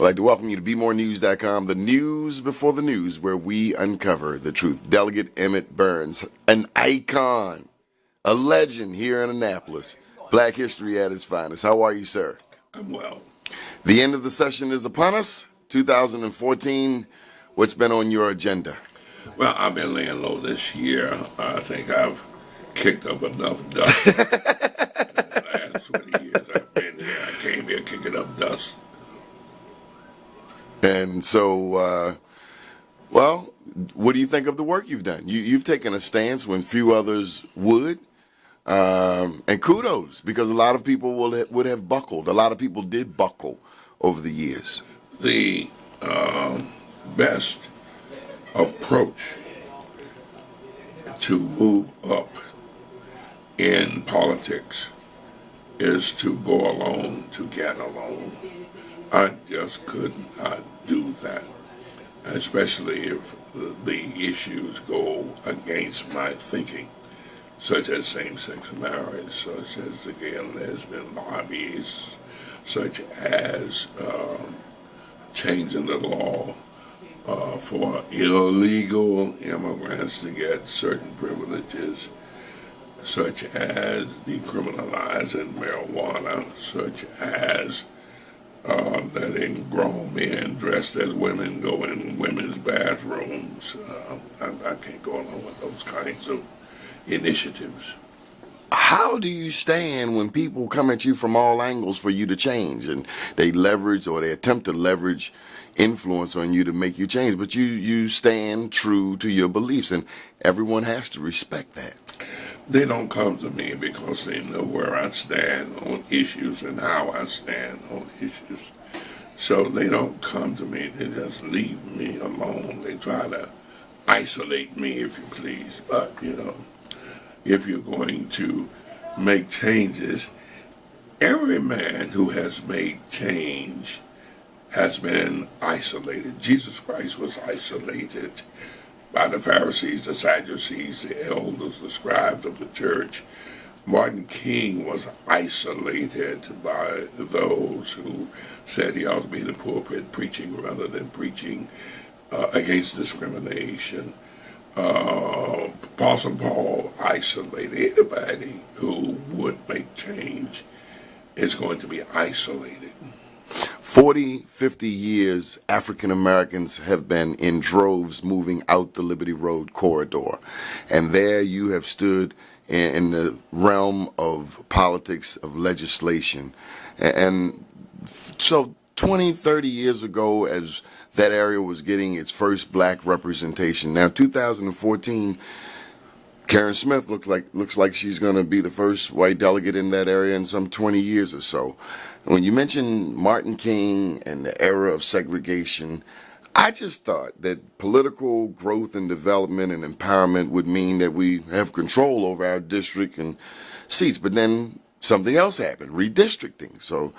I'd like to welcome you to BeMoreNews.com, the news before the news, where we uncover the truth. Delegate Emmett Burns, an icon, a legend here in Annapolis. Black history at its finest. How are you, sir? I'm well. The end of the session is upon us. 2014. What's been on your agenda? Well, I've been laying low this year. I think I've kicked up enough dust. In the last 20 years I've been here. I came here kicking up dust. And so, well, what do you think of the work you've done? You've taken a stance when few others would. And kudos, because a lot of people would have buckled. A lot of people did buckle over the years. The best approach to move up in politics is to go alone to get alone. I just could not do that, especially if the issues go against my thinking, such as same-sex marriage, such as the gay and lesbian lobbies, such as changing the law for illegal immigrants to get certain privileges, such as decriminalizing marijuana, such as letting grown men dressed as women go in women's bathrooms. I can't go along with those kinds of initiatives. How do you stand when people come at you from all angles for you to change, and they leverage or they attempt to leverage influence on you to make you change, but you stand true to your beliefs, and everyone has to respect that? They don't come to me because they know where I stand on issues and how I stand on issues. So they don't come to me, they just leave me alone. They try to isolate me, if you please. But, if you're going to make changes, every man who has made change has been isolated. Jesus Christ was isolated by the Pharisees, the Sadducees, the elders, the scribes of the church. Martin King was isolated by those who said he ought to be in the pulpit preaching rather than preaching against discrimination. Apostle Paul isolated. Anybody who would make change is going to be isolated. 40, 50 years, African Americans have been in droves moving out the Liberty Road corridor. And there you have stood in the realm of politics, of legislation. And so 20, 30 years ago, as that area was getting its first black representation. Now, 2014, Karen Smith looks like she's going to be the first white delegate in that area in some 20 years or so. When you mention Martin King and the era of segregation, I just thought that political growth and development and empowerment would mean that we have control over our district and seats. But then something else happened, redistricting. So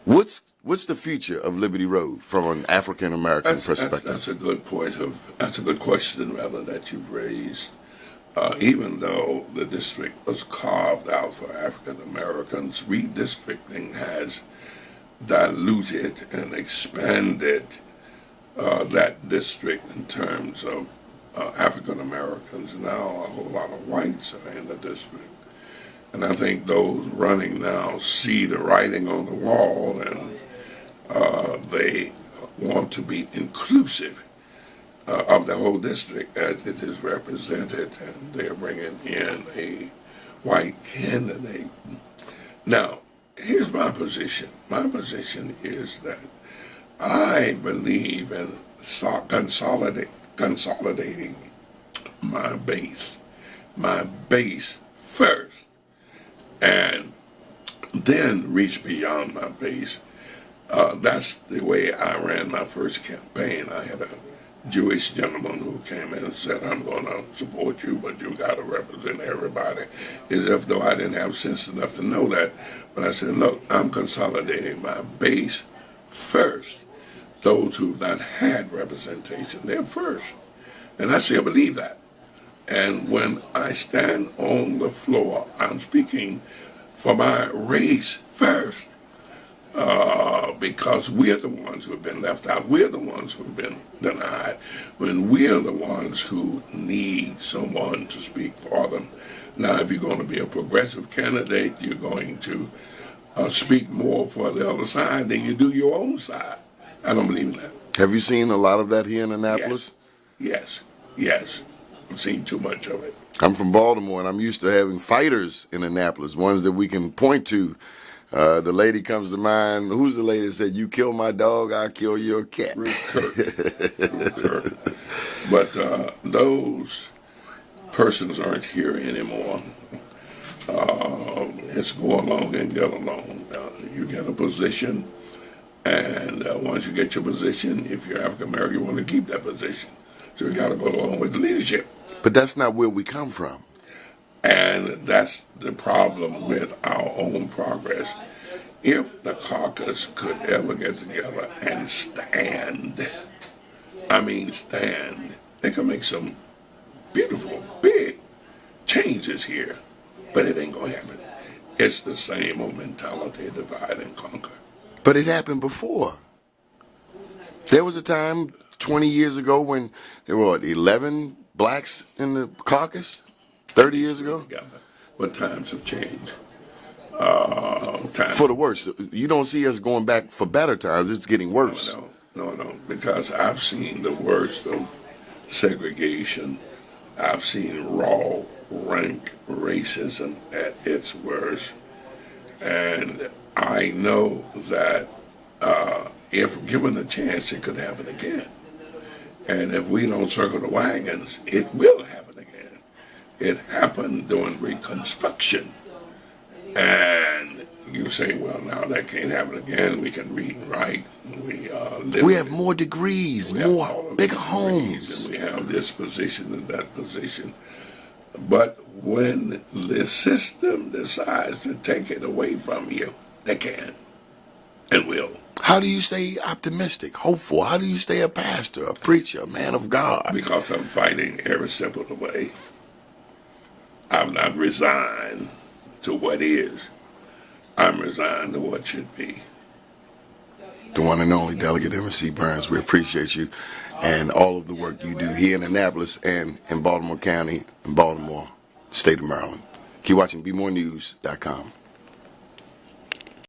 what's the future of Liberty Road from an African American perspective? That's a good point. That's a good question, rather, that you've raised. Even though the district was carved out for African Americans, redistricting has diluted and expanded that district in terms of African Americans. Now a whole lot of whites are in the district. And I think those running now see the writing on the wall, and they want to be inclusive of the whole district as it is represented, and they're bringing in a white candidate. Now, here's my position. My position is that I believe in consolidating my base first, and then reach beyond my base. That's the way I ran my first campaign. I had a Jewish gentleman who came in and said, "I'm going to support you, but you got to represent everybody," as if though I didn't have sense enough to know that. But I said, look, I'm consolidating my base first. Those who've not had representation, they're first. And I still believe that. And when I stand on the floor, I'm speaking for my race first. because we're the ones who have been left out. We're the ones who have been denied. When we're the ones who need someone to speak for them. Now, if you're going to be a progressive candidate, you're going to speak more for the other side than you do your own side. I don't believe in that. Have you seen a lot of that here in Annapolis? Yes. I've seen too much of it. I'm from Baltimore, and I'm used to having fighters in Annapolis, ones that we can point to. The lady comes to mind. Who's the lady that said, "You kill my dog, I'll kill your cat"? Ruth Kirk. But those persons aren't here anymore. It's go along and get along. You get a position, and once you get your position, if you're African American, you want to keep that position. So you got to go along with the leadership. But that's not where we come from. And that's the problem with our own progress. If the caucus could ever get together and stand, they could make some beautiful, big changes here. But it ain't going to happen. It's the same old mentality, divide and conquer. But it happened before. There was a time 20 years ago when there were, 11 blacks in the caucus? 30 years ago? Together. But times have changed. For the worse. You don't see us going back for better times. It's getting worse. No. Because I've seen the worst of segregation. I've seen raw, rank racism at its worst. And I know that if given the chance, it could happen again. And if we don't circle the wagons, it will happen again. It happened during Reconstruction. And you say, well, now that can't happen again. We can read and write. We have more degrees, more bigger homes. And we have this position and that position. But when the system decides to take it away from you, they can and will. How do you stay optimistic, hopeful? How do you stay a pastor, a preacher, a man of God? Because I'm fighting every step of the way. I'm not resigned to what is. I'm resigned to what should be. The one and only Delegate Emmett Burns, we appreciate you and all of the work you do here in Annapolis and in Baltimore County, in Baltimore, state of Maryland. Keep watching BeMoreNews.com.